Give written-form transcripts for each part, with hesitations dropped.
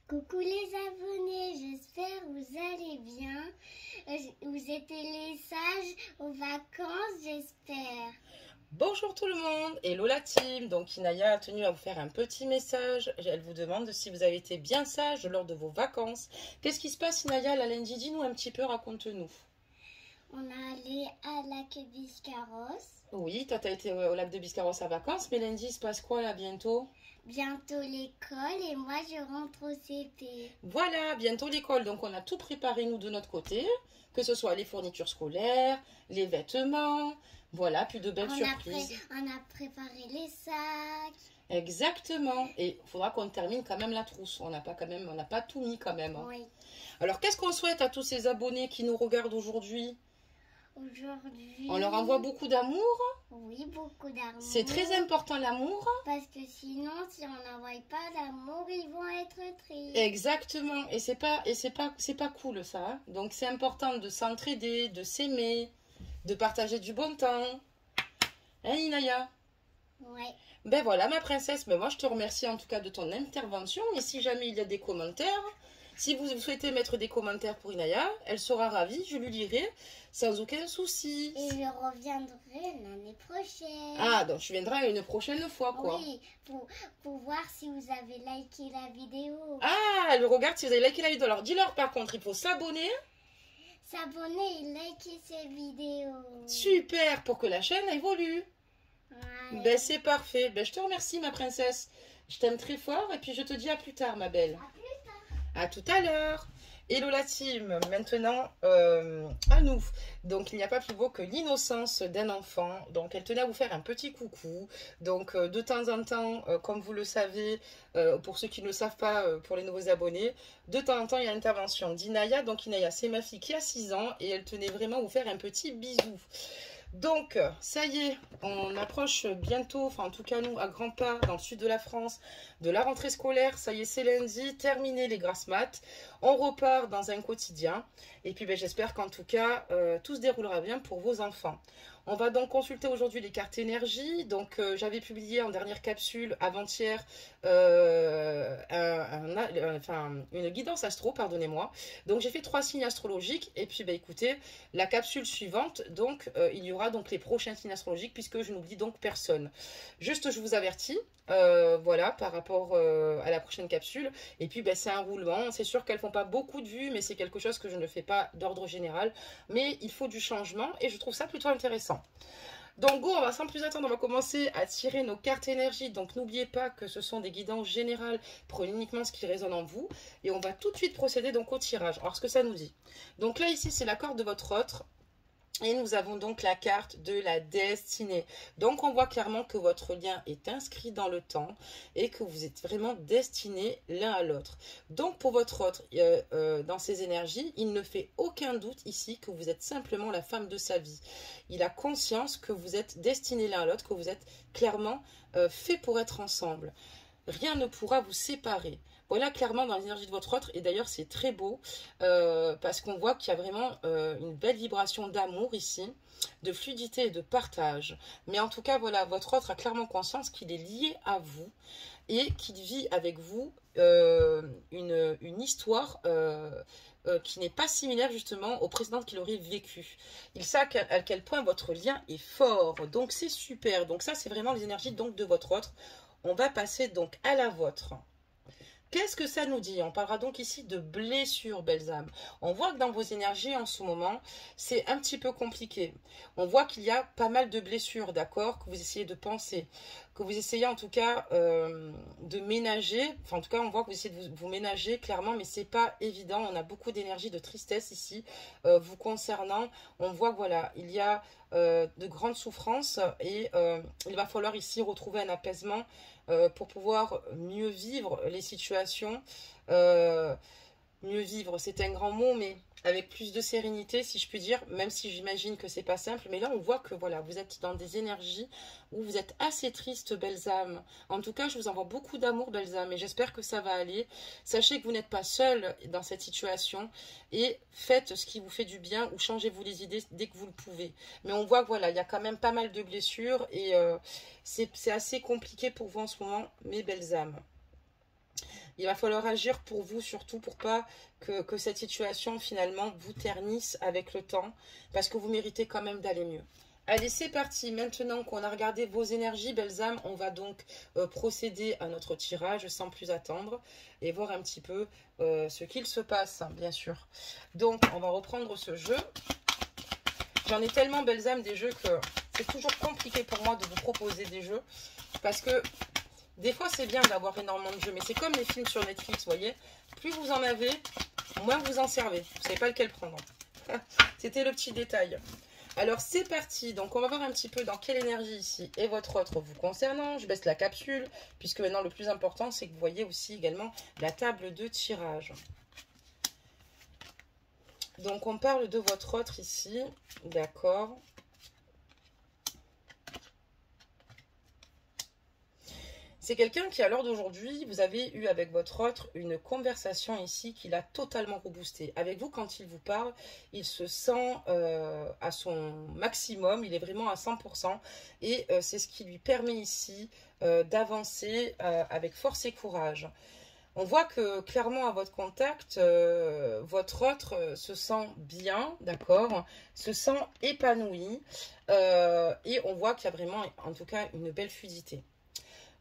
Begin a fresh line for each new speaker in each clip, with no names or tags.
Coucou les abonnés, j'espère que vous allez bien. Vous êtes les sages aux vacances, j'espère.
Bonjour tout le monde, hello la team. Donc Inaya a tenu à vous faire un petit message. Elle vous demande si vous avez été bien sage lors de vos vacances. Qu'est-ce qui se passe Inaya, la lundi? Dis-nous un petit peu, raconte-nous.
On est allé à lac Biscarrosse.
Oui, toi t'as été au lac de Biscarrosse à vacances, mais lundi il se passe quoi là bientôt?
Bientôt l'école et moi je rentre au CP.
Voilà, bientôt l'école. Donc on a tout préparé nous de notre côté, que ce soit les fournitures scolaires, les vêtements, voilà, puis de belles surprises.
On a préparé les sacs.
Exactement. Et il faudra qu'on termine quand même la trousse. On n'a pas tout mis quand même. Hein.
Oui.
Alors qu'est-ce qu'on souhaite à tous ces abonnés qui nous regardent aujourd'hui?
Aujourd'hui,
On leur envoie beaucoup d'amour.
Oui, beaucoup d'amour.
C'est très important l'amour.
Parce que sinon, si on n'envoie pas d'amour, ils vont être tristes.
Exactement. Et c'est pas cool ça. Hein. Donc c'est important de s'entraider, de s'aimer, de partager du bon temps. Hein, Inaya?
Ouais.
Ben voilà ma princesse, ben moi je te remercie en tout cas de ton intervention. Et si jamais il y a des commentaires, si vous souhaitez mettre des commentaires pour Inaya, elle sera ravie, je lui lirai sans aucun souci.
Et je reviendrai l'année prochaine.
Ah, donc tu viendras une prochaine fois quoi.
Oui, pour voir si vous avez liké la vidéo.
Ah, elle regarde si vous avez liké la vidéo. Alors dis-leur par contre, il faut s'abonner.
S'abonner et liker ces vidéos.
Super, pour que la chaîne évolue.
Ouais.
Ben c'est parfait. Ben je te remercie ma princesse. Je t'aime très fort et puis je te dis à plus tard ma belle.
À plus tard.
À tout à l'heure. Hello la team, maintenant à nous. Donc il n'y a pas plus beau que l'innocence d'un enfant. Donc elle tenait à vous faire un petit coucou. Donc de temps en temps, comme vous le savez, pour ceux qui ne le savent pas, pour les nouveaux abonnés, de temps en temps il y a l'intervention d'Inaya. Donc Inaya c'est ma fille qui a 6 ans et elle tenait vraiment à vous faire un petit bisou. Donc, ça y est, on approche bientôt, enfin en tout cas nous, à grands pas, dans le sud de la France, de la rentrée scolaire. Ça y est, c'est lundi, terminé les grasses maths. On repart dans un quotidien. Et puis ben, j'espère qu'en tout cas, tout se déroulera bien pour vos enfants. On va donc consulter aujourd'hui les cartes énergie. Donc, j'avais publié en dernière capsule, avant-hier, une guidance astro, pardonnez-moi. Donc, j'ai fait 3 signes astrologiques. Et puis, ben, écoutez, la capsule suivante, donc, il y aura donc les prochains signes astrologiques, puisque je n'oublie donc personne. Juste, je vous avertis, voilà, par rapport à la prochaine capsule. Et puis, ben, c'est un roulement. C'est sûr qu'elles font pas beaucoup de vues, mais c'est quelque chose que je ne fais pas d'ordre général. Mais il faut du changement et je trouve ça plutôt intéressant. Donc go, on va sans plus attendre, on va commencer à tirer nos cartes énergie. Donc n'oubliez pas que ce sont des guidances générales, prenez uniquement ce qui résonne en vous. Et on va tout de suite procéder donc au tirage. Alors ce que ça nous dit. Donc là ici c'est la corde de votre autre. Et nous avons donc la carte de la destinée. Donc on voit clairement que votre lien est inscrit dans le temps et que vous êtes vraiment destinés l'un à l'autre. Donc pour votre autre, dans ses énergies, il ne fait aucun doute ici que vous êtes simplement la femme de sa vie. Il a conscience que vous êtes destinés l'un à l'autre, que vous êtes clairement fait pour être ensemble. Rien ne pourra vous séparer. Voilà clairement dans l'énergie de votre autre, et d'ailleurs c'est très beau, parce qu'on voit qu'il y a vraiment une belle vibration d'amour ici, de fluidité et de partage. Mais en tout cas, voilà, votre autre a clairement conscience qu'il est lié à vous, et qu'il vit avec vous une histoire qui n'est pas similaire justement aux précédentes qu'il aurait vécues. Il sait à quel point votre lien est fort, donc c'est super. Donc ça c'est vraiment les énergies donc, de votre autre. On va passer donc à la vôtre. Qu'est-ce que ça nous dit? On parlera donc ici de blessures, belles âmes. On voit que dans vos énergies en ce moment, c'est un petit peu compliqué. On voit qu'il y a pas mal de blessures, d'accord, que vous essayez de penser, que vous essayez en tout cas de ménager. Enfin, en tout cas, on voit que vous essayez de vous ménager clairement, mais c'est pas évident. On a beaucoup d'énergie, de tristesse ici vous concernant. On voit que voilà, il y a de grandes souffrances et il va falloir ici retrouver un apaisement pour pouvoir mieux vivre les situations. Mieux vivre, c'est un grand mot, mais avec plus de sérénité, si je puis dire, même si j'imagine que c'est pas simple. Mais là, on voit que voilà, vous êtes dans des énergies où vous êtes assez triste, belles âmes. En tout cas, je vous envoie beaucoup d'amour, belles âmes, et j'espère que ça va aller. Sachez que vous n'êtes pas seul dans cette situation, et faites ce qui vous fait du bien, ou changez-vous les idées dès que vous le pouvez. Mais on voit que voilà, il y a quand même pas mal de blessures, et c'est assez compliqué pour vous en ce moment, mes belles âmes. il va falloir agir pour vous, surtout pour pas que cette situation finalement vous ternisse avec le temps, parce que vous méritez quand même d'aller mieux. Allez, c'est parti. Maintenant qu'on a regardé vos énergies, belles âmes, on va donc procéder à notre tirage sans plus attendre et voir un petit peu ce qu'il se passe, hein, bien sûr. Donc, on va reprendre ce jeu. J'en ai tellement, belles âmes, des jeux que c'est toujours compliqué pour moi de vous proposer des jeux parce que des fois, c'est bien d'avoir énormément de jeux, mais c'est comme les films sur Netflix, vous voyez. Plus vous en avez, moins vous en servez. Vous ne savez pas lequel prendre. C'était le petit détail. Alors c'est parti, donc on va voir un petit peu dans quelle énergie ici est votre autre vous concernant. Je baisse la capsule, puisque maintenant le plus important c'est que vous voyez aussi également la table de tirage. Donc on parle de votre autre ici, d'accord. C'est quelqu'un qui, à l'heure d'aujourd'hui, vous avez eu avec votre autre une conversation ici qui l'a totalement reboosté. Avec vous, quand il vous parle, il se sent à son maximum, il est vraiment à 100%. Et c'est ce qui lui permet ici d'avancer avec force et courage. On voit que clairement à votre contact, votre autre se sent bien, d'accord, se sent épanoui. Et on voit qu'il y a vraiment, en tout cas, une belle fluidité.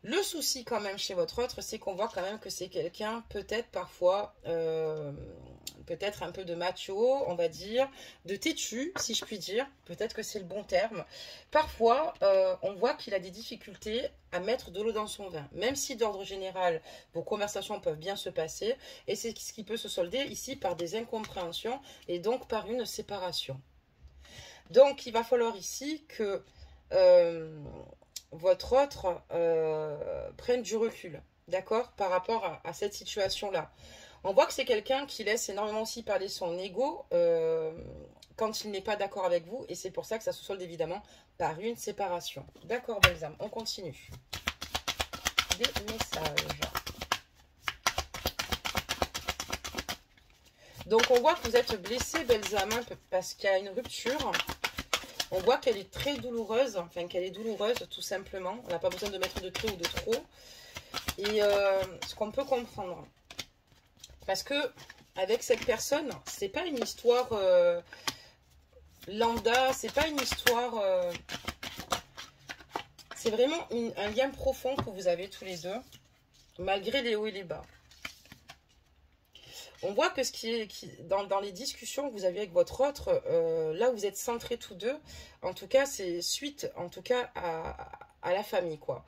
Le souci quand même chez votre autre, c'est qu'on voit quand même que c'est quelqu'un peut-être parfois, peut-être un peu de macho, on va dire, de têtu, si je puis dire. Peut-être que c'est le bon terme. Parfois, on voit qu'il a des difficultés à mettre de l'eau dans son vin. Même si d'ordre général, vos conversations peuvent bien se passer. Et c'est ce qui peut se solder ici par des incompréhensions et donc par une séparation. Donc, il va falloir ici que... votre autre prenne du recul, d'accord, par rapport à cette situation-là. On voit que c'est quelqu'un qui laisse énormément aussi parler son ego quand il n'est pas d'accord avec vous, et c'est pour ça que ça se solde évidemment par une séparation. D'accord, belles âmes, on continue. Des messages. Donc on voit que vous êtes blessés, belles âmes, parce qu'il y a une rupture. On voit qu'elle est très douloureuse, enfin qu'elle est douloureuse tout simplement. On n'a pas besoin de mettre de trait ou de trop. Et ce qu'on peut comprendre. Parce que avec cette personne, c'est pas une histoire lambda, c'est pas une histoire... c'est vraiment un lien profond que vous avez tous les deux, malgré les hauts et les bas. On voit que dans les discussions que vous avez avec votre autre, là où vous êtes centrés tous deux, en tout cas, c'est suite en tout cas à la famille, quoi.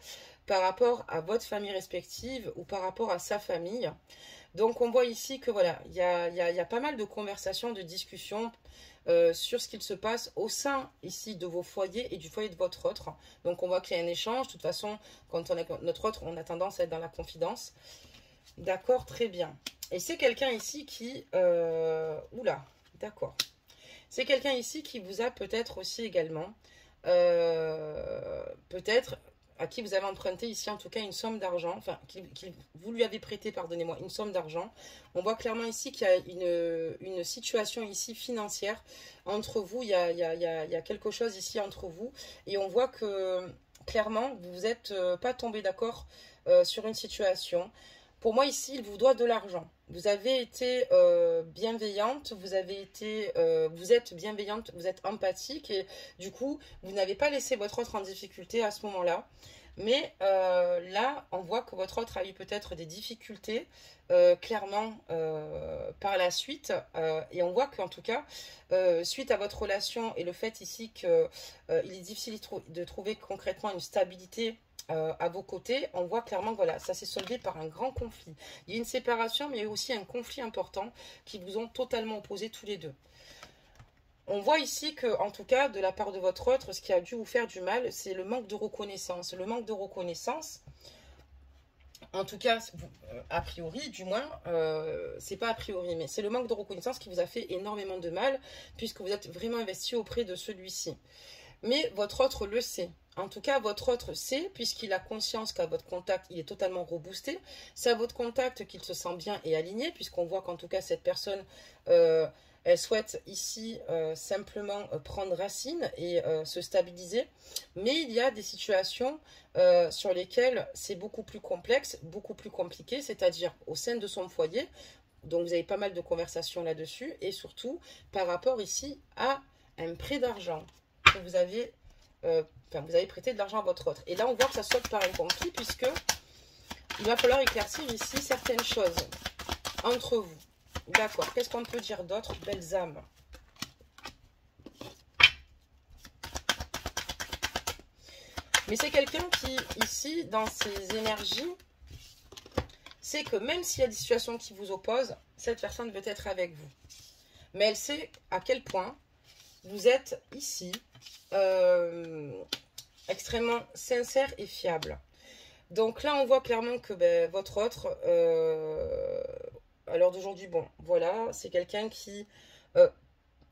Par rapport à votre famille respective ou par rapport à sa famille. Donc, on voit ici que voilà, il y a pas mal de conversations, de discussions sur ce qu'il se passe au sein ici de vos foyers et du foyer de votre autre. Donc, on voit qu'il y a un échange. De toute façon, quand on est notre autre, on a tendance à être dans la confidence. D'accord, très bien. Et c'est quelqu'un ici qui... oula, d'accord. C'est quelqu'un ici qui vous a peut-être aussi également... peut-être à qui vous avez emprunté ici en tout cas une somme d'argent. Enfin, vous lui avez prêté, pardonnez-moi, une somme d'argent. On voit clairement ici qu'il y a une situation ici financière entre vous. Il y a quelque chose ici entre vous. Et on voit que clairement, vous n'êtes pas tombé d'accord sur une situation. Pour moi, ici, il vous doit de l'argent. Vous avez été bienveillante, vous êtes bienveillante, vous êtes empathique et du coup, vous n'avez pas laissé votre autre en difficulté à ce moment-là. Mais là, on voit que votre autre a eu peut-être des difficultés, clairement, par la suite. Et on voit qu'en tout cas, suite à votre relation et le fait ici qu'il est difficile de trouver concrètement une stabilité à vos côtés, on voit clairement que voilà, ça s'est soldé par un grand conflit. Il y a une séparation, mais il y a aussi un conflit important qui vous ont totalement opposés tous les deux. On voit ici que, en tout cas, de la part de votre autre, ce qui a dû vous faire du mal, c'est le manque de reconnaissance. Le manque de reconnaissance, en tout cas, a priori, du moins, c'est pas a priori, mais c'est le manque de reconnaissance qui vous a fait énormément de mal, puisque vous êtes vraiment investi auprès de celui-ci. Mais votre autre le sait. En tout cas, votre autre sait, puisqu'il a conscience qu'à votre contact, il est totalement reboosté. C'est à votre contact qu'il se sent bien et aligné, puisqu'on voit qu'en tout cas, cette personne Elle souhaite ici simplement prendre racine et se stabiliser. Mais il y a des situations sur lesquelles c'est beaucoup plus complexe, beaucoup plus compliqué, c'est-à-dire au sein de son foyer. Donc vous avez pas mal de conversations là-dessus. Et surtout par rapport ici à un prêt d'argent que vous avez, vous avez prêté de l'argent à votre autre. Et là on voit que ça saute par un conflit puisque il va falloir éclaircir ici certaines choses entre vous. D'accord. Qu'est-ce qu'on peut dire d'autre, belles âmes? Mais c'est quelqu'un qui, ici, dans ses énergies, sait que même s'il y a des situations qui vous opposent, cette personne veut être avec vous. Mais elle sait à quel point vous êtes ici extrêmement sincère et fiable. Donc là, on voit clairement que votre autre, à l'heure d'aujourd'hui, bon, voilà, c'est quelqu'un qui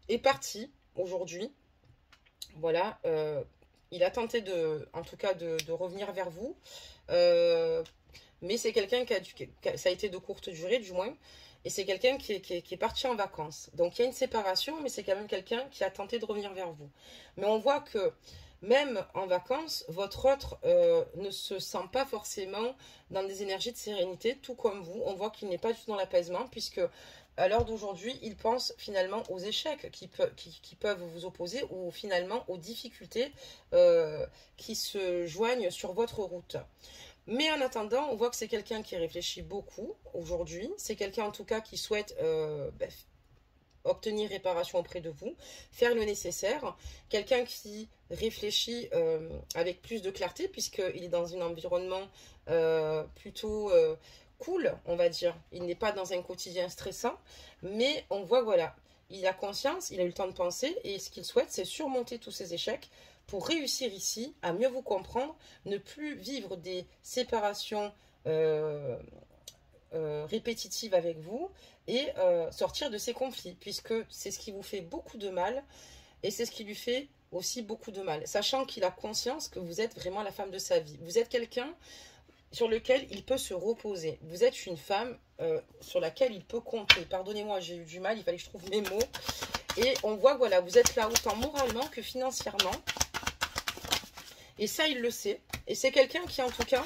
est parti aujourd'hui. Voilà, il a tenté en tout cas, de revenir vers vous. Mais c'est quelqu'un ça a été de courte durée, du moins. Et c'est quelqu'un qui est parti en vacances. Donc il y a une séparation, mais c'est quand même quelqu'un qui a tenté de revenir vers vous. Mais on voit que même en vacances, votre autre ne se sent pas forcément dans des énergies de sérénité, tout comme vous. On voit qu'il n'est pas du tout dans l'apaisement, puisque à l'heure d'aujourd'hui, il pense finalement aux échecs qui peuvent vous opposer, ou finalement aux difficultés qui se joignent sur votre route. Mais en attendant, on voit que c'est quelqu'un qui réfléchit beaucoup aujourd'hui. C'est quelqu'un en tout cas qui souhaite obtenir réparation auprès de vous, faire le nécessaire. Quelqu'un qui réfléchit avec plus de clarté puisqu'il est dans un environnement plutôt cool, on va dire. Il n'est pas dans un quotidien stressant, mais on voit, voilà, il a conscience, il a eu le temps de penser et ce qu'il souhaite, c'est surmonter tous ces échecs pour réussir ici à mieux vous comprendre, ne plus vivre des séparations répétitives avec vous et sortir de ces conflits, puisque c'est ce qui vous fait beaucoup de mal et c'est ce qui lui fait aussi beaucoup de mal, sachant qu'il a conscience que vous êtes vraiment la femme de sa vie. Vous êtes quelqu'un sur lequel il peut se reposer. Vous êtes une femme sur laquelle il peut compter. Pardonnez-moi, j'ai eu du mal, il fallait que je trouve mes mots. Et on voit, voilà, vous êtes là autant moralement que financièrement. Et ça, il le sait. Et c'est quelqu'un qui, en tout cas,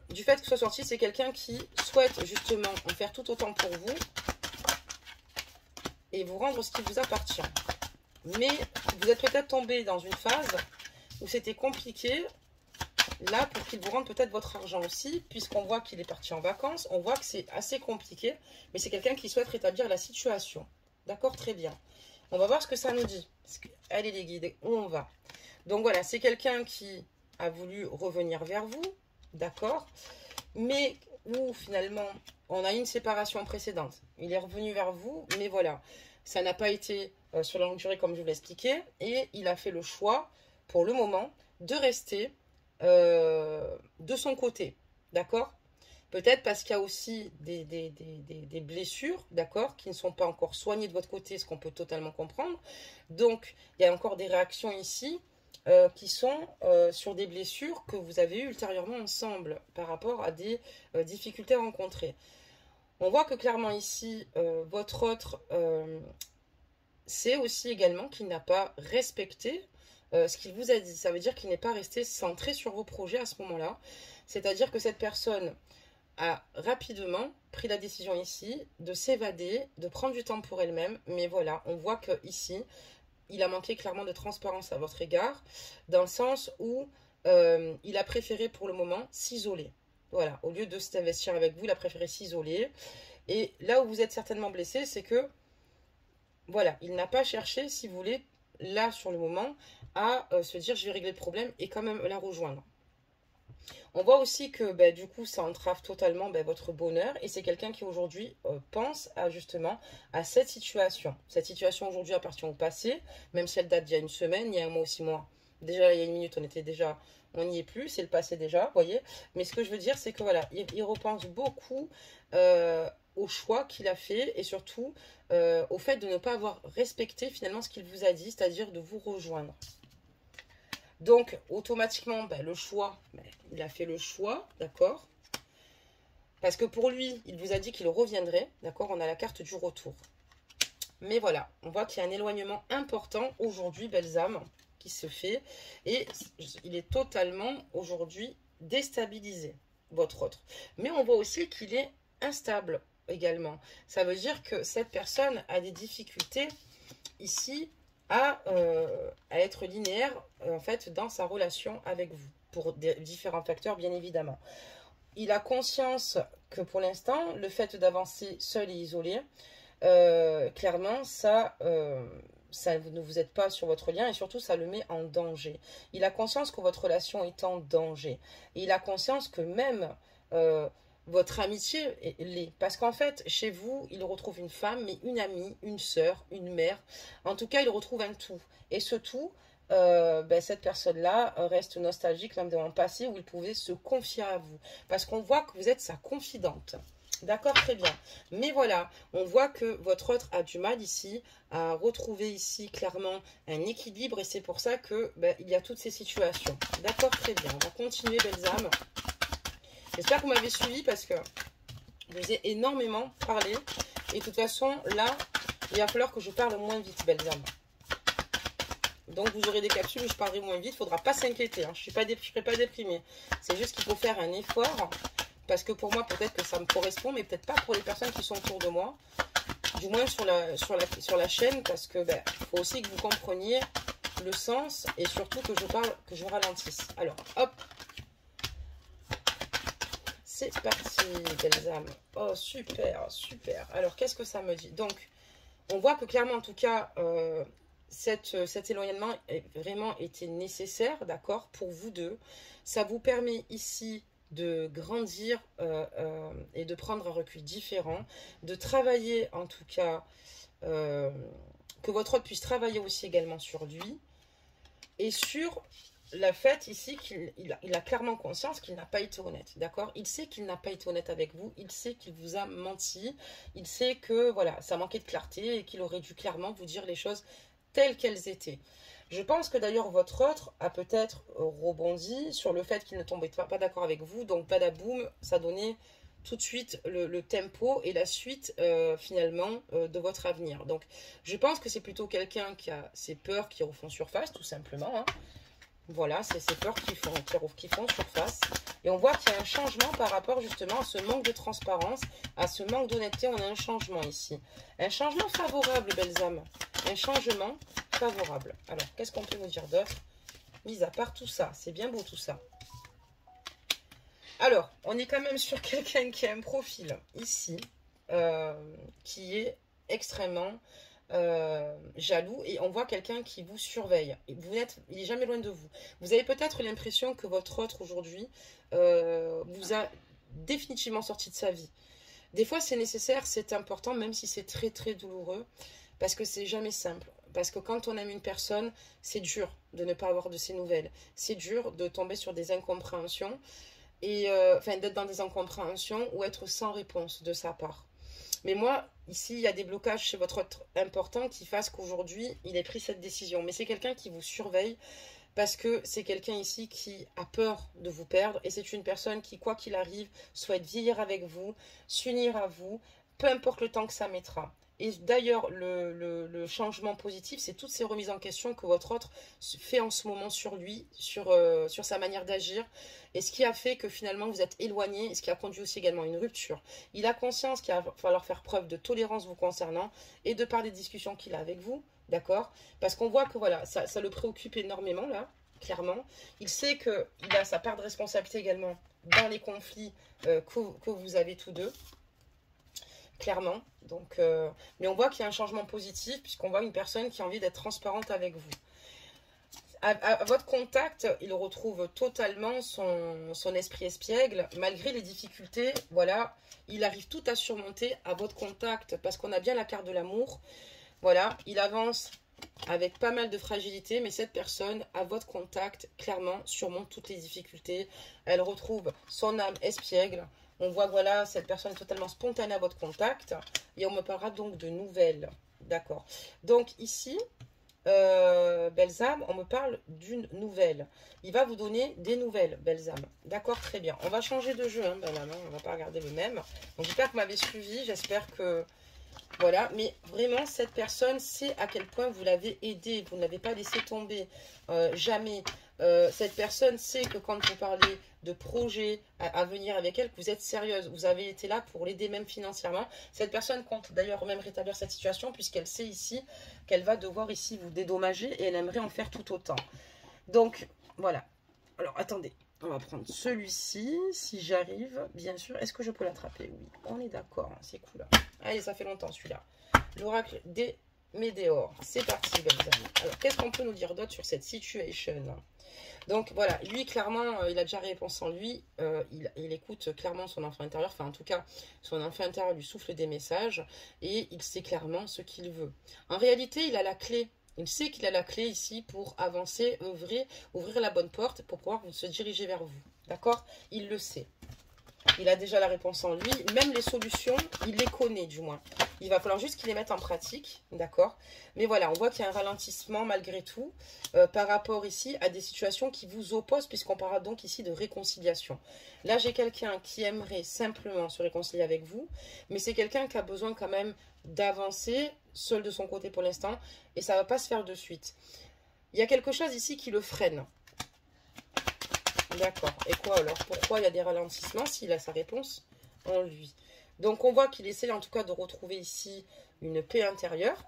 du fait que ce soit sorti, c'est quelqu'un qui souhaite justement en faire tout autant pour vous et vous rendre ce qui vous appartient. Mais vous êtes peut-être tombé dans une phase où c'était compliqué, là, pour qu'il vous rende peut-être votre argent aussi, puisqu'on voit qu'il est parti en vacances. On voit que c'est assez compliqué, mais c'est quelqu'un qui souhaite rétablir la situation. D'accord, très bien. On va voir ce que ça nous dit. Allez les guides, où on va? Donc voilà, c'est quelqu'un qui a voulu revenir vers vous, d'accord, mais où finalement on a eu une séparation précédente. Il est revenu vers vous, mais voilà, ça n'a pas été sur la longue durée comme je vous l'expliquais, et il a fait le choix, pour le moment, de rester de son côté, d'accord? Peut-être parce qu'il y a aussi des blessures, d'accord, qui ne sont pas encore soignées de votre côté, ce qu'on peut totalement comprendre. Donc, il y a encore des réactions ici qui sont sur des blessures que vous avez eues ultérieurement ensemble par rapport à des difficultés rencontrées. On voit que clairement ici, votre autre sait aussi également qu'il n'a pas respecté ce qu'il vous a dit. Ça veut dire qu'il n'est pas resté centré sur vos projets à ce moment-là. C'est-à-dire que cette personne a rapidement pris la décision ici de s'évader, de prendre du temps pour elle-même. Mais voilà, on voit que ici, il a manqué clairement de transparence à votre égard, dans le sens où il a préféré pour le moment s'isoler. Voilà, au lieu de s'investir avec vous, il a préféré s'isoler. Et là où vous êtes certainement blessé, c'est que, voilà, il n'a pas cherché, si vous voulez, là sur le moment, à se dire je vais régler le problème et quand même la rejoindre. On voit aussi que du coup ça entrave totalement votre bonheur et c'est quelqu'un qui aujourd'hui pense justement à cette situation. Cette situation aujourd'hui appartient au passé, même si elle date d'il y a une semaine, il y a un mois ou 6 mois. Déjà il y a une minute on n'y est plus, c'est le passé déjà, vous voyez. Mais ce que je veux dire c'est que voilà, il repense beaucoup au choix qu'il a fait et surtout au fait de ne pas avoir respecté finalement ce qu'il vous a dit, c'est-à-dire de vous rejoindre. Donc, automatiquement, le choix, il a fait le choix, d'accord? Parce que pour lui, il vous a dit qu'il reviendrait, d'accord? On a la carte du retour. Mais voilà, on voit qu'il y a un éloignement important aujourd'hui, belles âmes, qui se fait. Et il est totalement aujourd'hui déstabilisé, votre autre. Mais on voit aussi qu'il est instable également. Ça veut dire que cette personne a des difficultés ici à être linéaire en fait dans sa relation avec vous, pour différents facteurs bien évidemment. Il a conscience que pour l'instant, le fait d'avancer seul et isolé, clairement, ça ne vous aide pas sur votre lien et surtout, ça le met en danger. Il a conscience que votre relation est en danger. Et il a conscience que même votre amitié l'est. Parce qu'en fait, chez vous, il retrouve une femme, mais une amie, une sœur, une mère. En tout cas, il retrouve un tout. Et ce tout, cette personne-là reste nostalgique même d'un passé où il pouvait se confier à vous. Parce qu'on voit que vous êtes sa confidente. D'accord, très bien. Mais voilà, on voit que votre autre a du mal ici à retrouver ici clairement un équilibre et c'est pour ça que il y a toutes ces situations. D'accord, très bien. On va continuer, belles âmes. J'espère que vous m'avez suivi parce que je vous ai énormément parlé. Et de toute façon, là, il va falloir que je parle moins vite, belles âmes. Donc, vous aurez des capsules où je parlerai moins vite. Il ne faudra pas s'inquiéter. Hein. Je ne serai pas déprimée. C'est juste qu'il faut faire un effort. Parce que pour moi, peut-être que ça me correspond, mais peut-être pas pour les personnes qui sont autour de moi. Du moins sur la chaîne. Parce que faut aussi que vous compreniez le sens. Et surtout que je parle, que je ralentisse. Alors, hop. C'est parti, belles âmes. Oh, super, super. Alors, qu'est-ce que ça me dit? Donc, on voit que clairement, en tout cas, cet éloignement a vraiment été nécessaire, d'accord, pour vous deux. Ça vous permet ici de grandir et de prendre un recul différent, de travailler, en tout cas, que votre autre puisse travailler aussi également sur lui et sur le fait ici qu'il a clairement conscience qu'il n'a pas été honnête, d'accord? Il sait qu'il n'a pas été honnête avec vous, il sait qu'il vous a menti, il sait que, voilà, ça manquait de clarté et qu'il aurait dû clairement vous dire les choses telles qu'elles étaient. Je pense que d'ailleurs votre autre a peut-être rebondi sur le fait qu'il ne tombait pas d'accord avec vous, donc badaboum, ça donnait tout de suite le tempo et la suite finalement de votre avenir. Donc je pense que c'est plutôt quelqu'un qui a ses peurs qui refont surface, tout simplement, hein. Voilà, c'est ces peurs qui font surface. Et on voit qu'il y a un changement par rapport justement à ce manque de transparence, à ce manque d'honnêteté. On a un changement ici. Un changement favorable, belles âmes. Un changement favorable. Alors, qu'est-ce qu'on peut nous dire d'autre? Mis à part tout ça, c'est bien beau tout ça. Alors, on est quand même sur quelqu'un qui a un profil ici, qui est extrêmement... jaloux et on voit quelqu'un qui vous surveille. Il n'est jamais loin de vous. Vous avez peut-être l'impression que votre autre aujourd'hui vous a définitivement sorti de sa vie. Des fois c'est nécessaire, c'est important, même si c'est très très douloureux, parce que c'est jamais simple. Parce que quand on aime une personne, c'est dur de ne pas avoir de ses nouvelles. C'est dur de tomber sur des incompréhensions et enfin d'être dans des incompréhensions ou être sans réponse de sa part. Mais moi, ici, il y a des blocages chez votre autre importants qui fassent qu'aujourd'hui, il ait pris cette décision. Mais c'est quelqu'un qui vous surveille parce que c'est quelqu'un ici qui a peur de vous perdre. Et c'est une personne qui, quoi qu'il arrive, souhaite vieillir avec vous, s'unir à vous, peu importe le temps que ça mettra. Et d'ailleurs, le changement positif, c'est toutes ces remises en question que votre autre fait en ce moment sur lui, sur sa manière d'agir. Et ce qui a fait que finalement vous êtes éloigné, et ce qui a conduit aussi également à une rupture. Il a conscience qu'il va falloir faire preuve de tolérance vous concernant et de par des discussions qu'il a avec vous, d'accord? Parce qu'on voit que voilà, ça le préoccupe énormément là, clairement. Il sait qu'il a sa part de responsabilité également dans les conflits que vous avez tous deux. Clairement, donc, mais on voit qu'il y a un changement positif puisqu'on voit une personne qui a envie d'être transparente avec vous. À votre contact, il retrouve totalement son esprit espiègle, malgré les difficultés, voilà, il arrive tout à surmonter à votre contact parce qu'on a bien la carte de l'amour, voilà, il avance avec pas mal de fragilité, mais cette personne, à votre contact, clairement, surmonte toutes les difficultés, elle retrouve son âme espiègle. On voit, voilà, cette personne est totalement spontanée à votre contact. Et on me parlera donc de nouvelles. D'accord. Donc ici, belles âmes, on me parle d'une nouvelle. Il va vous donner des nouvelles, belles âmes. D'accord, très bien. On va changer de jeu, hein, belles âmes. On ne va pas regarder le même. Donc j'espère que vous m'avez suivi. J'espère que Voilà, mais vraiment, cette personne sait à quel point vous l'avez aidé. Vous ne l'avez pas laissé tomber. Jamais. Cette personne sait que quand vous parlez de projet à venir avec elle, que vous êtes sérieuse. Vous avez été là pour l'aider même financièrement. Cette personne compte d'ailleurs même rétablir cette situation puisqu'elle sait ici qu'elle va devoir ici vous dédommager et elle aimerait en faire tout autant. Donc, voilà. Alors, attendez. On va prendre celui-ci, si j'arrive, bien sûr. Est-ce que je peux l'attraper? Oui, on est d'accord, hein, c'est cool. Allez, ça fait longtemps celui-là. L'oracle des Médéors. C'est parti, belles amies. Alors, qu'est-ce qu'on peut nous dire d'autre sur cette situation? Donc, voilà, lui, clairement, il a déjà réponse en lui. Il écoute clairement son enfant intérieur. Enfin, en tout cas, son enfant intérieur lui souffle des messages. Et il sait clairement ce qu'il veut. En réalité, il a la clé. Il sait qu'il a la clé ici pour avancer, ouvrir la bonne porte pour pouvoir se diriger vers vous. D'accord? Il le sait. Il a déjà la réponse en lui. Même les solutions, il les connaît du moins. Il va falloir juste qu'il les mette en pratique. D'accord? Mais voilà, on voit qu'il y a un ralentissement malgré tout par rapport ici à des situations qui vous opposent puisqu'on parle donc ici de réconciliation. Là, j'ai quelqu'un qui aimerait simplement se réconcilier avec vous. Mais c'est quelqu'un qui a besoin quand même d'avancer seul de son côté pour l'instant. Et ça ne va pas se faire de suite. Il y a quelque chose ici qui le freine. D'accord. Et quoi alors? Pourquoi il y a des ralentissements s'il a sa réponse en lui? Donc on voit qu'il essaie en tout cas de retrouver ici une paix intérieure.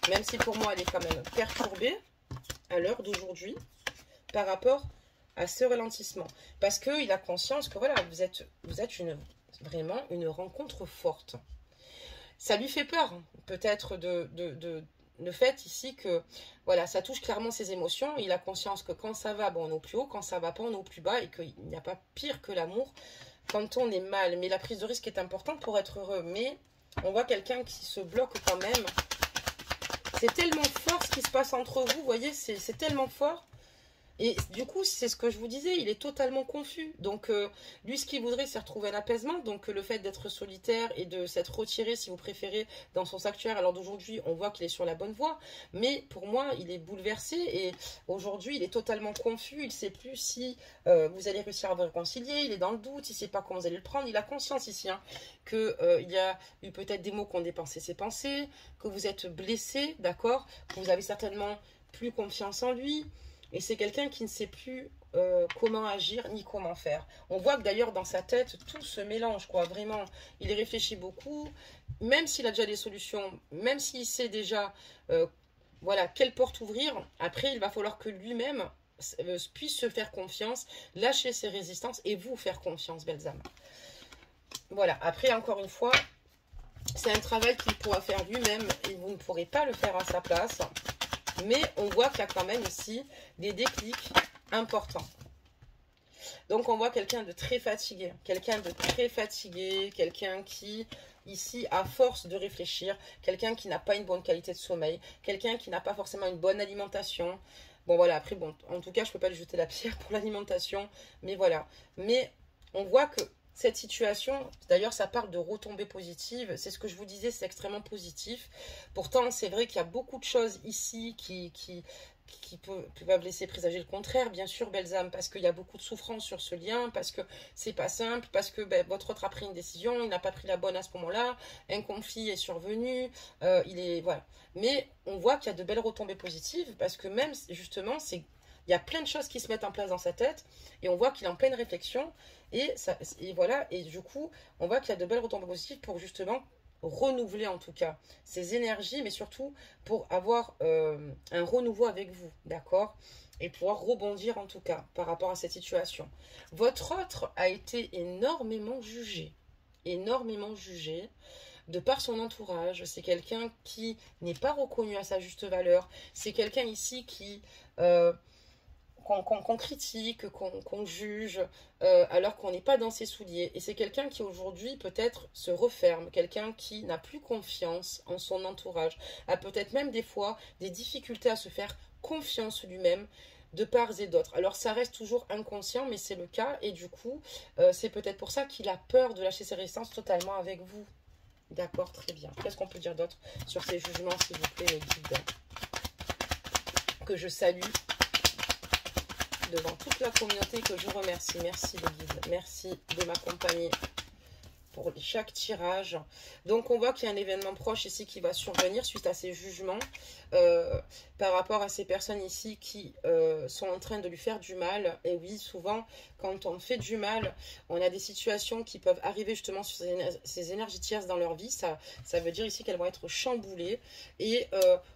Même si pour moi elle est quand même perturbée à l'heure d'aujourd'hui par rapport à ce ralentissement. Parce qu'il a conscience que voilà, vous êtes vraiment une rencontre forte. Ça lui fait peur, peut-être le fait ici que voilà, ça touche clairement ses émotions. Il a conscience que quand ça va, bon, on est au plus haut, quand ça va pas, on est au plus bas et qu'il n'y a pas pire que l'amour quand on est mal. Mais la prise de risque est importante pour être heureux. Mais on voit quelqu'un qui se bloque quand même. C'est tellement fort ce qui se passe entre vous, vous voyez, c'est tellement fort. Et du coup, c'est ce que je vous disais, il est totalement confus. Donc, lui, ce qu'il voudrait, c'est retrouver un apaisement. Donc, le fait d'être solitaire et de s'être retiré, si vous préférez, dans son sanctuaire. Alors d'aujourd'hui, on voit qu'il est sur la bonne voie. Mais pour moi, il est bouleversé. Et aujourd'hui, il est totalement confus. Il ne sait plus si vous allez réussir à vous réconcilier. Il est dans le doute. Il ne sait pas comment vous allez le prendre. Il a conscience ici hein, qu'il y a eu peut-être des mots qui ont dépensé ses pensées, que vous êtes blessé, d'accord? Que vous avez certainement plus confiance en lui. Et c'est quelqu'un qui ne sait plus comment agir ni comment faire. On voit que d'ailleurs dans sa tête, tout se mélange, quoi. Vraiment, il y réfléchit beaucoup. Même s'il a déjà des solutions, même s'il sait déjà voilà, quelle porte ouvrir, après, il va falloir que lui-même puisse se faire confiance, lâcher ses résistances et vous faire confiance, belles âmes. Voilà, après, encore une fois, c'est un travail qu'il pourra faire lui-même et vous ne pourrez pas le faire à sa place. Mais on voit qu'il y a quand même ici des déclics importants. Donc on voit quelqu'un de très fatigué. Quelqu'un qui, ici, à force de réfléchir, quelqu'un qui n'a pas une bonne qualité de sommeil, quelqu'un qui n'a pas forcément une bonne alimentation. Bon voilà, après, bon, en tout cas, je ne peux pas lui jeter la pierre pour l'alimentation. Mais voilà. Mais on voit que cette situation, d'ailleurs, ça parle de retombées positives. C'est ce que je vous disais, c'est extrêmement positif. Pourtant, c'est vrai qu'il y a beaucoup de choses ici qui peuvent laisser présager le contraire, bien sûr, belles âmes, parce qu'il y a beaucoup de souffrance sur ce lien, parce que c'est pas simple, parce que ben, votre autre a pris une décision, il n'a pas pris la bonne à ce moment-là, un conflit est survenu, voilà. Mais on voit qu'il y a de belles retombées positives, parce que même, justement, il y a plein de choses qui se mettent en place dans sa tête, et on voit qu'il est en pleine réflexion, et voilà, et du coup, on voit qu'il y a de belles retombées positives pour justement renouveler en tout cas ses énergies, mais surtout pour avoir un renouveau avec vous, d'accord? Et pouvoir rebondir en tout cas par rapport à cette situation. Votre autre a été énormément jugé de par son entourage. C'est quelqu'un qui n'est pas reconnu à sa juste valeur. C'est quelqu'un ici qui... qu'on critique, qu'on juge, alors qu'on n'est pas dans ses souliers. Et c'est quelqu'un qui aujourd'hui peut-être se referme, quelqu'un qui n'a plus confiance en son entourage, a peut-être même des fois des difficultés à se faire confiance lui-même de part et d'autre. Alors ça reste toujours inconscient, mais c'est le cas, et du coup, c'est peut-être pour ça qu'il a peur de lâcher ses résistances totalement avec vous. D'accord, très bien. Qu'est-ce qu'on peut dire d'autre sur ces jugements, s'il vous plaît, mes guides, que je salue devant toute la communauté, que je remercie. Merci les guides, merci de m'accompagner pour chaque tirage. Donc, on voit qu'il y a un événement proche ici qui va survenir suite à ces jugements par rapport à ces personnes ici qui sont en train de lui faire du mal. Et oui, souvent, quand on fait du mal, on a des situations qui peuvent arriver justement sur ces énergies tierces dans leur vie. Ça veut dire ici qu'elles vont être chamboulées. Et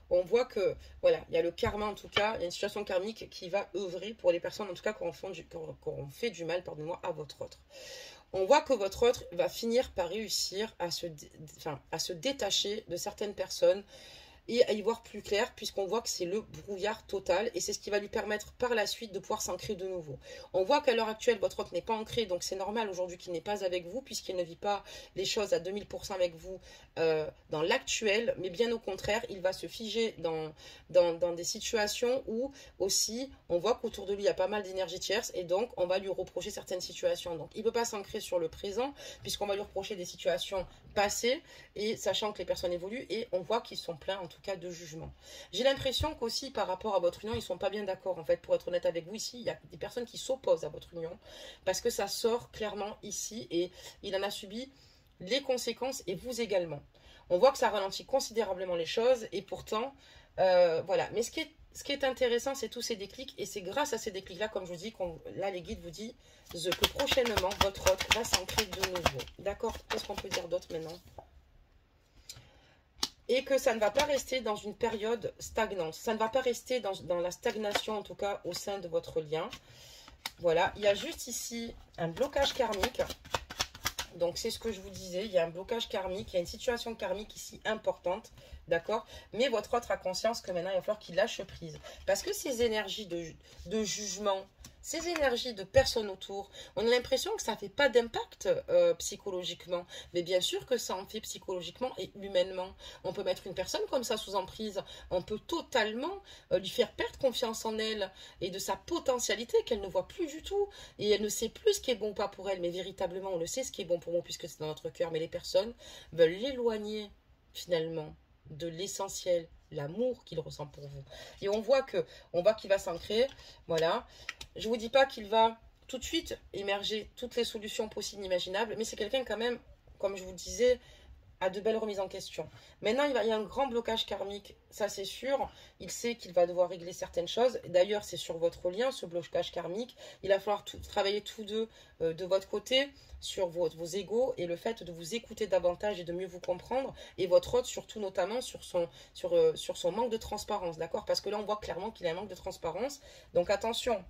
on voit que, voilà, il y a le karma en tout cas, il y a une situation karmique qui va œuvrer pour les personnes en tout cas qui auront fait du mal, pardonnez-moi, à votre autre. On voit que votre autre va finir par réussir à se détacher de certaines personnes et à y voir plus clair, puisqu'on voit que c'est le brouillard total, et c'est ce qui va lui permettre par la suite de pouvoir s'ancrer de nouveau. On voit qu'à l'heure actuelle, votre autre n'est pas ancré, donc c'est normal aujourd'hui qu'il n'est pas avec vous, puisqu'il ne vit pas les choses à 2000% avec vous dans l'actuel, mais bien au contraire, il va se figer dans des situations où aussi, on voit qu'autour de lui, il y a pas mal d'énergie tierce, et donc on va lui reprocher certaines situations. Donc il ne peut pas s'ancrer sur le présent, puisqu'on va lui reprocher des situations passées, et sachant que les personnes évoluent, et on voit qu'ils sont pleins en tout cas de jugement. J'ai l'impression qu'aussi par rapport à votre union, ils sont pas bien d'accord. En fait, pour être honnête avec vous, ici, il y a des personnes qui s'opposent à votre union, parce que ça sort clairement ici, et il en a subi les conséquences, et vous également. On voit que ça ralentit considérablement les choses, et pourtant, voilà. Mais ce qui est intéressant, c'est tous ces déclics, et c'est grâce à ces déclics-là, comme je vous dis, là, les guides vous disent que prochainement, votre autre va s'ancrer de nouveau. D'accord? Qu'est-ce qu'on peut dire d'autre maintenant? Et que ça ne va pas rester dans une période stagnante. Ça ne va pas rester dans la stagnation, en tout cas, au sein de votre lien. Voilà, il y a juste ici un blocage karmique. Donc, c'est ce que je vous disais, il y a un blocage karmique, il y a une situation karmique ici importante, d'accord? Mais votre autre a conscience que maintenant, il va falloir qu'il lâche prise. Parce que ces énergies de jugement, ces énergies de personnes autour, on a l'impression que ça ne fait pas d'impact psychologiquement. Mais bien sûr que ça en fait psychologiquement et humainement. On peut mettre une personne comme ça sous emprise. On peut totalement lui faire perdre confiance en elle et de sa potentialité qu'elle ne voit plus du tout. Et elle ne sait plus ce qui est bon ou pas pour elle. Mais véritablement, on le sait ce qui est bon pour nous puisque c'est dans notre cœur. Mais les personnes veulent l'éloigner finalement de l'essentiel, l'amour qu'il ressent pour vous. Et on voit qu'il va s'ancrer, voilà. Je vous dis pas qu'il va tout de suite émerger toutes les solutions possibles, imaginables, mais c'est quelqu'un quand même, comme je vous le disais, a de belles remises en question. Maintenant, il y a un grand blocage karmique, ça c'est sûr. Il sait qu'il va devoir régler certaines choses. D'ailleurs, c'est sur votre lien, ce blocage karmique. Il va falloir travailler tous deux de votre côté sur vos égos et le fait de vous écouter davantage et de mieux vous comprendre. Et votre autre, surtout notamment sur son manque de transparence, d'accord? Parce que là, on voit clairement qu'il a un manque de transparence. Donc attention.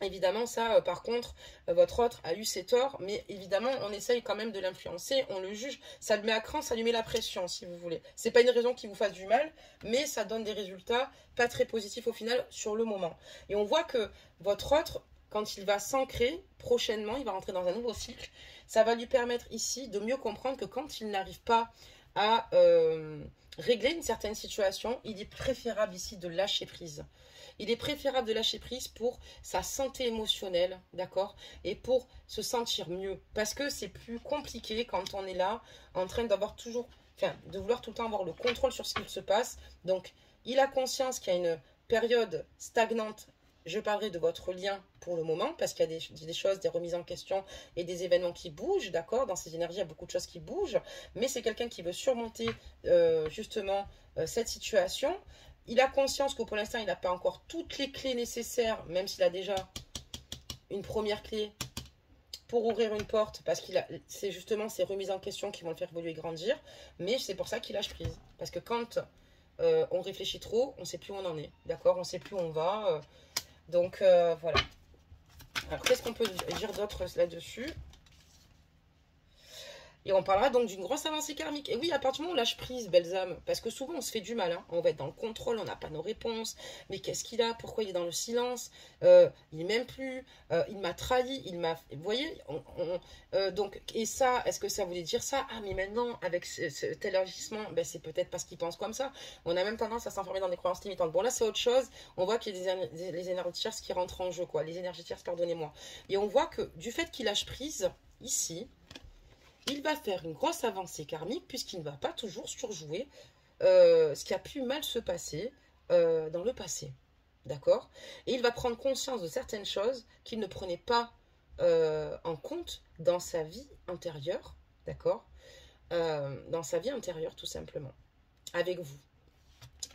Évidemment, ça, par contre, votre autre a eu ses torts, mais évidemment, on essaye quand même de l'influencer, on le juge, ça le met à cran, ça lui met la pression, si vous voulez. C'est pas une raison qui vous fasse du mal, mais ça donne des résultats pas très positifs au final sur le moment. Et on voit que votre autre, quand il va s'ancrer, prochainement, il va rentrer dans un nouveau cycle, ça va lui permettre ici de mieux comprendre que quand il n'arrive pas à régler une certaine situation, il est préférable ici de lâcher prise. Il est préférable de lâcher prise pour sa santé émotionnelle, d'accord? Et pour se sentir mieux. Parce que c'est plus compliqué quand on est là, en train d'avoir toujours, de vouloir tout le temps avoir le contrôle sur ce qu'il se passe. Donc, il a conscience qu'il y a une période stagnante. Je parlerai de votre lien pour le moment, parce qu'il y a des choses, des remises en question et des événements qui bougent, d'accord? Dans ces énergies, il y a beaucoup de choses qui bougent. Mais c'est quelqu'un qui veut surmonter, justement, cette situation. Il a conscience que pour l'instant, il n'a pas encore toutes les clés nécessaires, même s'il a déjà une première clé pour ouvrir une porte, parce que c'est justement ces remises en question qui vont le faire évoluer et grandir. Mais c'est pour ça qu'il lâche prise. Parce que quand on réfléchit trop, on ne sait plus où on en est. D'accord? On ne sait plus où on va. Donc, voilà. Alors, qu'est-ce qu'on peut dire d'autre là-dessus? Et on parlera donc d'une grosse avancée karmique. Et oui, à partir du moment où on lâche prise, belles âmes, parce que souvent on se fait du mal, hein. On va être dans le contrôle, on n'a pas nos réponses. Mais qu'est-ce qu'il a? Pourquoi il est dans le silence? Il m'aime plus, il m'a trahi, il m'a... Vous voyez, donc, et ça, est-ce que ça voulait dire ça? Ah, mais maintenant, avec cet élargissement, ben, c'est peut-être parce qu'il pense comme ça. On a même tendance à s'enfermer dans des croyances limitantes. Bon, là, c'est autre chose. On voit qu'il y a les énergies tierces qui rentrent en jeu, quoi. Les énergies tierces, pardonnez-moi. Et on voit que du fait qu'il lâche prise, ici, il va faire une grosse avancée karmique puisqu'il ne va pas toujours surjouer ce qui a pu mal se passer dans le passé. D'accord? Et il va prendre conscience de certaines choses qu'il ne prenait pas en compte dans sa vie antérieure. d'accord, dans sa vie intérieure, tout simplement, avec vous.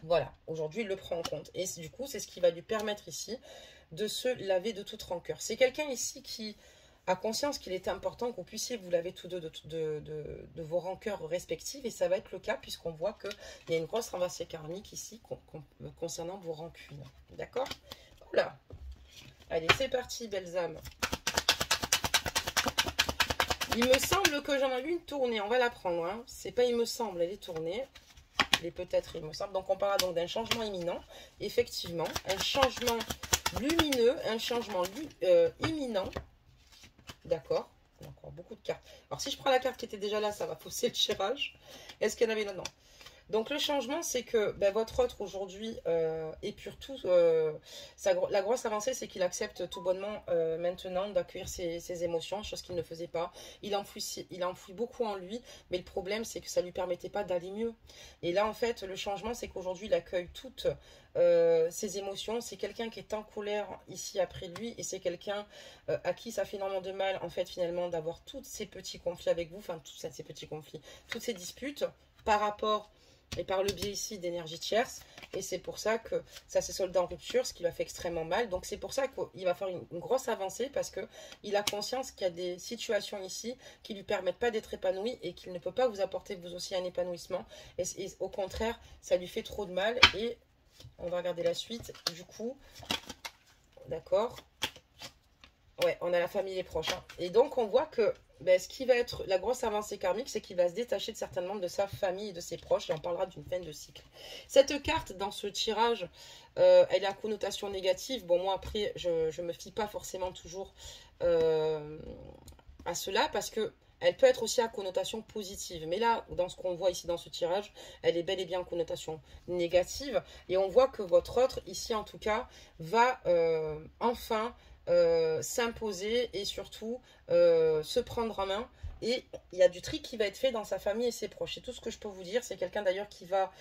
Voilà, aujourd'hui, il le prend en compte. Et du coup, c'est ce qui va lui permettre ici de se laver de toute rancœur. C'est quelqu'un ici qui a conscience qu'il est important que vous puissiez vous laver tous deux de vos rancœurs respectives. Et ça va être le cas puisqu'on voit qu'il y a une grosse renversée karmique ici concernant vos rancunes. D'accord? Voilà. Allez, c'est parti, belles âmes. Il me semble que j'en ai vu une tournée. On va la prendre. Hein. C'est pas il me semble, elle est tournée. Et peut-être, il me semble. Donc, on parlera donc d'un changement imminent. Effectivement, un changement lumineux, un changement imminent. D'accord. Encore beaucoup de cartes. Alors, si je prends la carte qui était déjà là, ça va fausser le tirage. Est-ce qu'il y en avait là? Non. Donc, le changement, c'est que votre autre aujourd'hui épure tout. La grosse avancée, c'est qu'il accepte tout bonnement maintenant d'accueillir ses émotions, chose qu'il ne faisait pas. Il enfouit beaucoup en lui, mais le problème, c'est que ça ne lui permettait pas d'aller mieux. Et là, en fait, le changement, c'est qu'aujourd'hui, il accueille toutes ses émotions. C'est quelqu'un qui est en colère ici après lui, et c'est quelqu'un à qui ça fait énormément de mal, en fait, finalement, d'avoir tous ces petits conflits avec vous, enfin, tous ces petits conflits, toutes ces disputes par rapport et par le biais ici d'énergie tierce, et c'est pour ça que ça s'est soldé en rupture, ce qui lui a fait extrêmement mal. Donc c'est pour ça qu'il va faire une grosse avancée, parce que il a conscience qu'il y a des situations ici qui lui permettent pas d'être épanoui et qu'il ne peut pas vous apporter vous aussi un épanouissement, et au contraire ça lui fait trop de mal. Et on va regarder la suite du coup. D'accord, ouais, on a la famille et les proches, hein. Et donc on voit que ce qui va être la grosse avancée karmique, c'est qu'il va se détacher certainement de sa famille et de ses proches, et on parlera d'une fin de cycle. Cette carte, dans ce tirage, elle est à connotation négative. Bon, moi, après, je ne me fie pas forcément toujours à cela, parce que elle peut être aussi à connotation positive. Mais là, dans ce qu'on voit ici dans ce tirage, elle est bel et bien en connotation négative. Et on voit que votre autre, ici en tout cas, va enfin s'imposer et surtout se prendre en main. Et il y a du tri qui va être fait dans sa famille et ses proches. C'est tout ce que je peux vous dire. C'est quelqu'un d'ailleurs qui va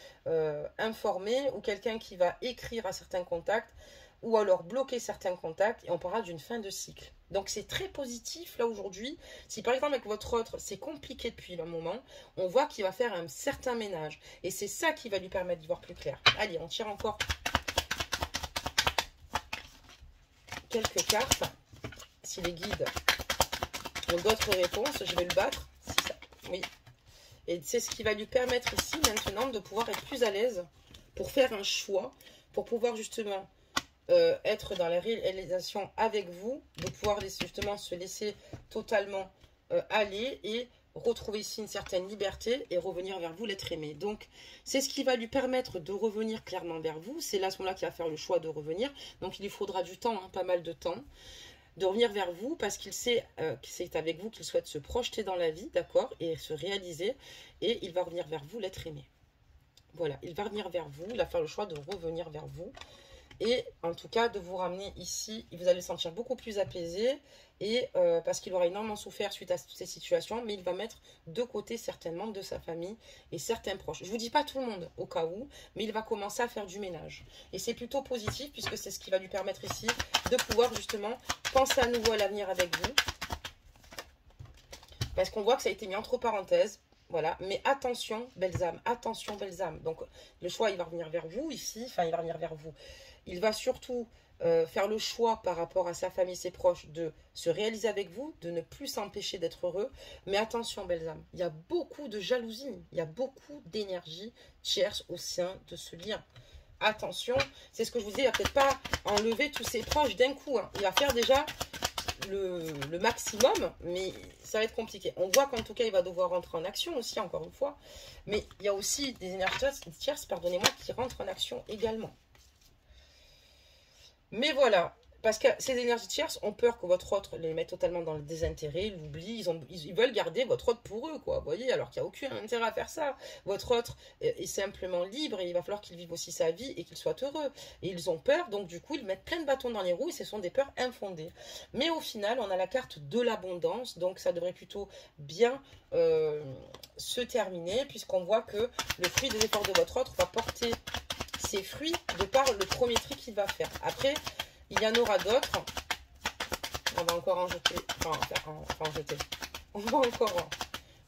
informer, ou quelqu'un qui va écrire à certains contacts, ou alors bloquer certains contacts, et on parlera d'une fin de cycle. Donc c'est très positif là aujourd'hui. Si par exemple avec votre autre c'est compliqué depuis un moment, on voit qu'il va faire un certain ménage, et c'est ça qui va lui permettre d'y voir plus clair. Allez, on tire encore quelques cartes. Si les guides ont d'autres réponses, je vais le battre. Si ça... Oui. Et c'est ce qui va lui permettre ici maintenant de pouvoir être plus à l'aise pour faire un choix, pour pouvoir justement être dans la réalisation avec vous, de pouvoir justement se laisser totalement aller et retrouver ici une certaine liberté et revenir vers vous, l'être aimé. Donc c'est ce qui va lui permettre de revenir clairement vers vous. C'est là à ce moment-là qu'il va faire le choix de revenir. Donc il lui faudra du temps, hein, pas mal de temps, de revenir vers vous, parce qu'il sait que c'est avec vous qu'il souhaite se projeter dans la vie, d'accord, et se réaliser, et il va revenir vers vous, l'être aimé. Voilà, il va revenir vers vous, il va faire le choix de revenir vers vous, et en tout cas de vous ramener ici. Vous allez le sentir beaucoup plus apaisé, et parce qu'il aura énormément souffert suite à toutes ces situations, mais il va mettre de côté certainement de sa famille et certains proches. Je ne vous dis pas tout le monde au cas où, mais il va commencer à faire du ménage, et c'est plutôt positif puisque c'est ce qui va lui permettre ici de pouvoir justement penser à nouveau à l'avenir avec vous, parce qu'on voit que ça a été mis entre parenthèses. Voilà, mais attention, belles âmes, attention, belles âmes. Donc, le choix, il va revenir vers vous ici, enfin, il va revenir vers vous. Il va surtout faire le choix par rapport à sa famille, ses proches, de se réaliser avec vous, de ne plus s'empêcher d'être heureux. Mais attention, belles âmes, il y a beaucoup de jalousie, il y a beaucoup d'énergie tierce au sein de ce lien. Attention, c'est ce que je vous disais, il ne va peut-être pas enlever tous ses proches d'un coup, hein. Il va faire déjà le maximum, mais ça va être compliqué. On voit qu'en tout cas il va devoir rentrer en action aussi, encore une fois, mais il y a aussi des énergies tierces, pardonnez-moi, qui rentrent en action également. Mais voilà, parce que ces énergies tierces ont peur que votre autre les mette totalement dans le désintérêt, l'oubli. Ils veulent garder votre autre pour eux, quoi, vous voyez, alors qu'il n'y a aucun intérêt à faire ça. Votre autre est simplement libre, et il va falloir qu'il vive aussi sa vie et qu'il soit heureux. Et ils ont peur, donc du coup, ils mettent plein de bâtons dans les roues, et ce sont des peurs infondées. Mais au final, on a la carte de l'abondance, donc ça devrait plutôt bien se terminer, puisqu'on voit que le fruit des efforts de votre autre va porter ses fruits de par le premier tri qu'il va faire. Après, il y en aura d'autres. On va encore en jeter. Enfin, en jeter. On va encore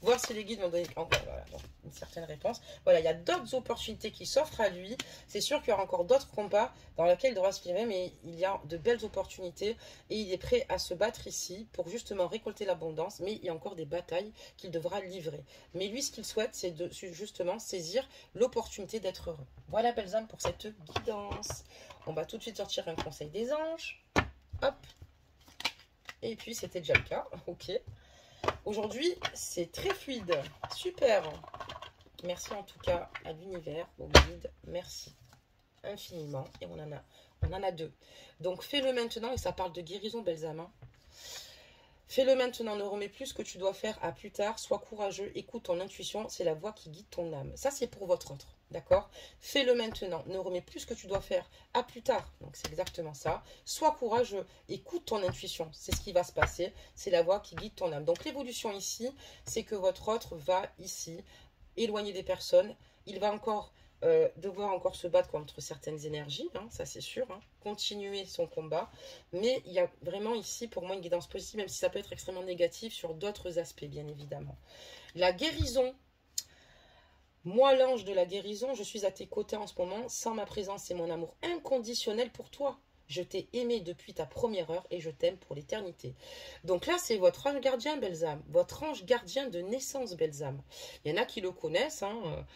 voir si les guides m'ont donné encore voilà, une certaine réponse. Voilà, il y a d'autres opportunités qui s'offrent à lui. C'est sûr qu'il y aura encore d'autres combats dans lesquels il devra se livrer, mais il y a de belles opportunités et il est prêt à se battre ici pour justement récolter l'abondance, mais il y a encore des batailles qu'il devra livrer. Mais lui, ce qu'il souhaite, c'est de justement saisir l'opportunité d'être heureux. Voilà, belles âmes, pour cette guidance. On va tout de suite sortir un conseil des anges. Hop. Et puis, c'était déjà le cas. Ok. Aujourd'hui, c'est très fluide. Super. Merci en tout cas à l'univers, au guide. Merci infiniment. Et on en a deux. Donc, fais-le maintenant. Et ça parle de guérison, belles âmes. Fais-le maintenant, ne remets plus ce que tu dois faire à plus tard. Sois courageux, écoute ton intuition, c'est la voix qui guide ton âme. Ça, c'est pour votre autre, d'accord? Fais-le maintenant, ne remets plus ce que tu dois faire à plus tard. Donc, c'est exactement ça. Sois courageux, écoute ton intuition, c'est ce qui va se passer. C'est la voix qui guide ton âme. Donc, l'évolution ici, c'est que votre autre va ici éloigner des personnes. Il va encore devoir encore se battre contre certaines énergies, hein, ça c'est sûr, hein, continuer son combat, mais il y a vraiment ici pour moi une guidance positive, même si ça peut être extrêmement négatif sur d'autres aspects, bien évidemment. La guérison, moi l'ange de la guérison, je suis à tes côtés en ce moment, sans ma présence et mon amour inconditionnel pour toi. Je t'ai aimé depuis ta première heure et je t'aime pour l'éternité. Donc là, c'est votre ange gardien, belles âmes, votre ange gardien de naissance, belles âmes. Il y en a qui le connaissent, hein,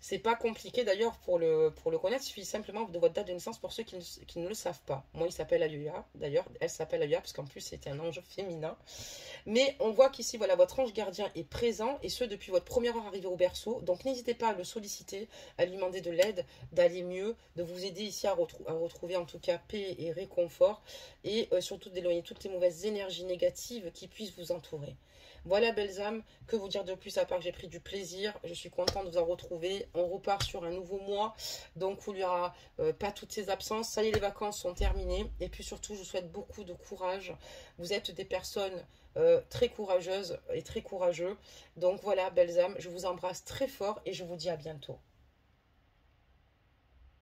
c'est pas compliqué d'ailleurs pour le connaître, il suffit simplement de votre date de naissance pour ceux qui ne le savent pas. Moi, il s'appelle Alioya, d'ailleurs, elle s'appelle Alioya parce qu'en plus c'était un ange féminin. Mais on voit qu'ici, voilà, votre ange gardien est présent et ce depuis votre première heure arrivée au berceau. Donc n'hésitez pas à le solliciter, à lui demander de l'aide, d'aller mieux, de vous aider ici à retrouver en tout cas paix et réconfort et surtout d'éloigner toutes les mauvaises énergies négatives qui puissent vous entourer. Voilà, belles âmes, que vous dire de plus à part que j'ai pris du plaisir. Je suis contente de vous en retrouver. On repart sur un nouveau mois, donc où il n'y aura pas toutes ces absences. Ça y est, les vacances sont terminées. Et puis surtout, je vous souhaite beaucoup de courage. Vous êtes des personnes très courageuses et très courageux. Donc voilà, belles âmes, je vous embrasse très fort et je vous dis à bientôt.